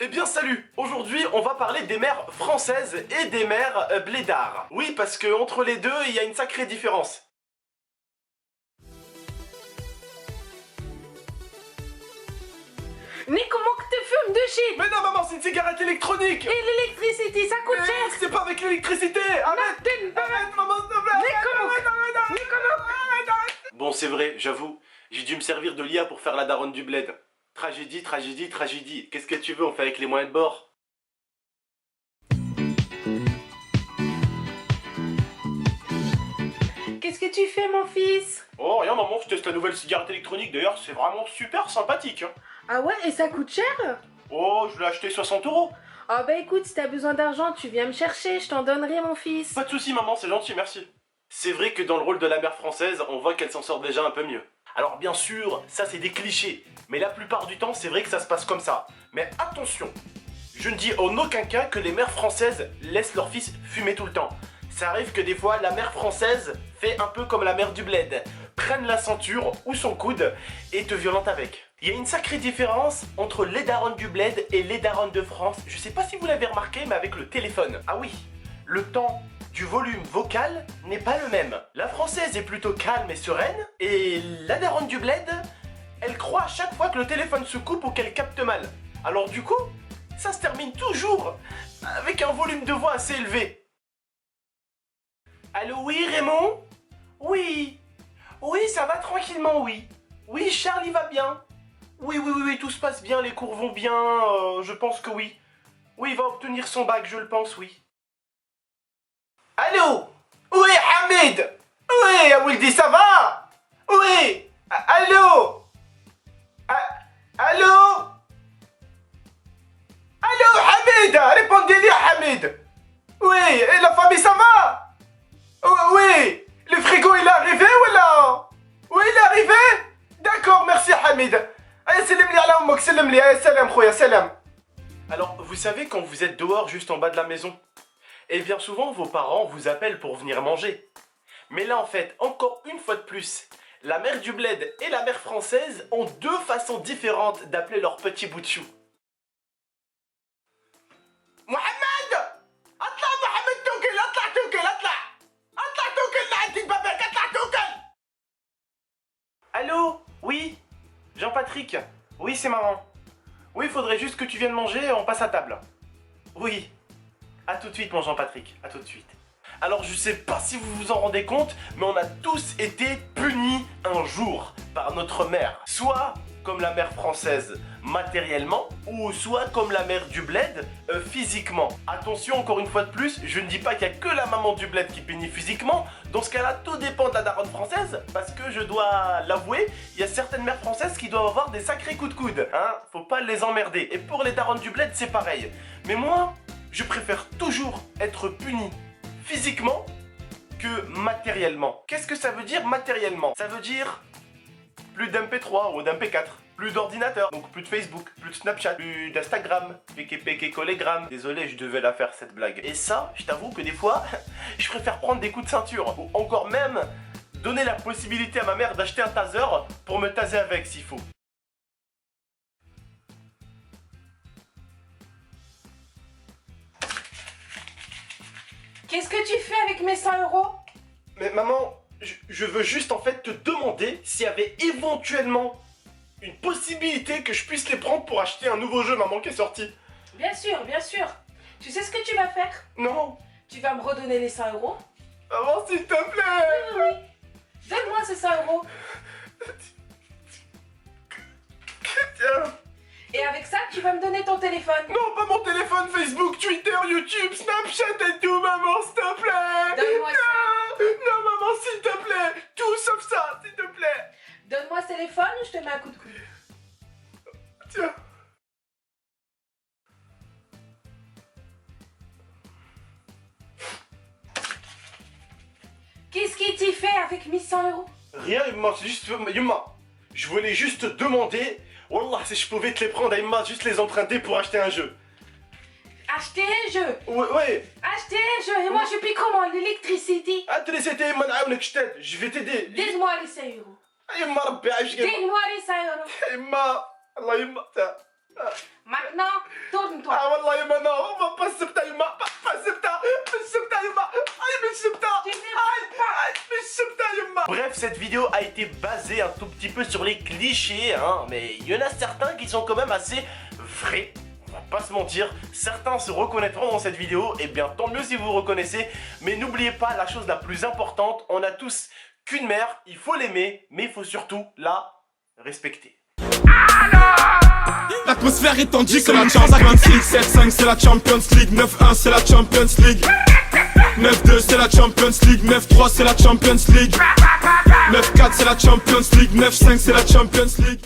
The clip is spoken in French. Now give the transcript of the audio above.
Eh bien salut. Aujourd'hui on va parler des mères françaises et des mères blédards. Oui, parce que entre les deux il y a une sacrée différence. Mais comment que tu fumes de shit? Mais non maman, c'est une cigarette électronique. Et l'électricité, ça coûte Mais cher. c'est pas avec l'électricité. Arrête maman, s'il te plaît. Mais comment? Mais comment? Bon, c'est vrai, j'avoue, j'ai dû me servir de l'IA pour faire la daronne du bled. Tragédie, tragédie, tragédie. Qu'est-ce que tu veux, on fait avec les moyens de bord. Qu'est-ce que tu fais, mon fils? Oh, rien maman, je teste la nouvelle cigarette électronique, d'ailleurs, c'est vraiment super sympathique. Hein. Ah ouais, et ça coûte cher? Oh, je l'ai acheté 60 €. Ah bah écoute, si t'as besoin d'argent, tu viens me chercher, je t'en donnerai, mon fils. Pas de soucis maman, c'est gentil, merci. C'est vrai que dans le rôle de la mère française, on voit qu'elle s'en sort déjà un peu mieux. Alors bien sûr, ça c'est des clichés, mais la plupart du temps c'est vrai que ça se passe comme ça. Mais attention, je ne dis en aucun cas que les mères françaises laissent leur fils fumer tout le temps. Ça arrive que des fois la mère française fait un peu comme la mère du bled, prenne la ceinture ou son coude et te violente avec. Il y a une sacrée différence entre les darons du bled et les darons de France. Je sais pas si vous l'avez remarqué, mais avec le téléphone. Ah oui, le temps du volume vocal n'est pas le même. La française est plutôt calme et sereine, et la daronne du bled, elle croit à chaque fois que le téléphone se coupe ou qu'elle capte mal. Alors du coup, ça se termine toujours avec un volume de voix assez élevé. Allô, oui, Raymond? Oui. Oui, ça va tranquillement, oui. Oui, Charlie va bien. Oui, tout se passe bien, les cours vont bien, je pense que oui. Oui, il va obtenir son bac, je le pense, oui. Allô? Oui, Hamid? Oui, Awildi, ça va? Oui. Allô? Allô? Allô, Hamid? Répondez-lui, Hamid. Oui, et la famille, ça va? Oui. Le frigo, il est arrivé ou là? Oui, il est arrivé? D'accord, merci, Hamid. Allez, salam li ala ummak, salam li, salam, khoya, salam. Alors, vous savez quand vous êtes dehors, juste en bas de la maison? Et bien souvent, vos parents vous appellent pour venir manger. Mais là, en fait, encore une fois de plus, la mère du bled et la mère française ont deux façons différentes d'appeler leur petit bout de chou. Mohamed! Atla Mohamed Toukel, atla Toukel, atla! Atla Toukel, la babek, atla Toukel! Allô? Oui? Jean-Patrick? Oui, c'est maman. Oui, il faudrait juste que tu viennes manger, on passe à table. Oui. A tout de suite, mon Jean-Patrick, à tout de suite. Alors, je sais pas si vous vous en rendez compte, mais on a tous été punis un jour par notre mère. Soit comme la mère française matériellement, ou soit comme la mère du bled physiquement. Attention, encore une fois de plus, je ne dis pas qu'il n'y a que la maman du bled qui punit physiquement. Dans ce cas-là, tout dépend de la daronne française, parce que je dois l'avouer, il y a certaines mères françaises qui doivent avoir des sacrés coups de coude. Hein, faut pas les emmerder. Et pour les daronnes du bled, c'est pareil. Mais moi, je préfère toujours être puni physiquement que matériellement. Qu'est-ce que ça veut dire matériellement? Ça veut dire plus d'MP3 ou d'MP4, plus d'ordinateur, donc plus de Facebook, plus de Snapchat, plus d'Instagram, PK Collegram. Désolé, je devais la faire cette blague. Et ça, je t'avoue que des fois, je préfère prendre des coups de ceinture, ou encore même donner la possibilité à ma mère d'acheter un taser pour me taser avec s'il faut. Qu'est-ce que tu fais avec mes 100 €? Mais maman, je veux juste en fait te demander s'il y avait éventuellement une possibilité que je puisse les prendre pour acheter un nouveau jeu, maman, qui est sorti. Bien sûr, bien sûr. Tu sais ce que tu vas faire? Non. Tu vas me redonner les 100 €? Maman, s'il te plaît. Oui. Donne-moi ces 100 €. Tiens. Et avec ça, tu vas me donner ton téléphone. Non, pas mon téléphone, Facebook, Twitter, YouTube, Snapchat et tout, maman, s'il te plaît. Donne-moi ça. Non, maman, s'il te plaît. Tout sauf ça, s'il te plaît. Donne-moi ce téléphone ou je te mets un coup de coude. Tiens. Qu'est-ce qui t'y fait avec mes 100 €? Rien, Yumma, c'est juste... Yumma, je voulais juste te demander... Wallah, si je pouvais te les prendre, Yumma, juste les emprunter pour acheter un jeu. Acheter un jeu. Ouais. Acheter un jeu. Et moi, je paye comment? L'électricité. T'aider, Yumma, نعاونك, je vais t'aider. Donne-moi les 5 €. يما ربي عايشك. Donne-moi les 5 €. يما الله يما Maintenant, tourne-toi. Ah والله يما non pas سبتها يما pas سبتها مش سبتها يما مش سبتها مش سبتها يما. Bref, cette vidéo a été basée un tout petit peu sur les clichés, hein, mais il y en a certains qui sont quand même assez vrais. On va pas se mentir, certains se reconnaîtront dans cette vidéo, et bien tant mieux si vous vous reconnaissez, mais n'oubliez pas la chose la plus importante, on a tous qu'une mère, il faut l'aimer, mais il faut surtout la respecter. L'atmosphère est tendue, c'est la Champions League. 7-5 c'est la Champions League, 9-1 c'est la Champions League, 9-2 c'est la Champions League, 9-3 c'est la Champions League, 9-4 c'est la Champions League, 9-5 c'est la Champions League.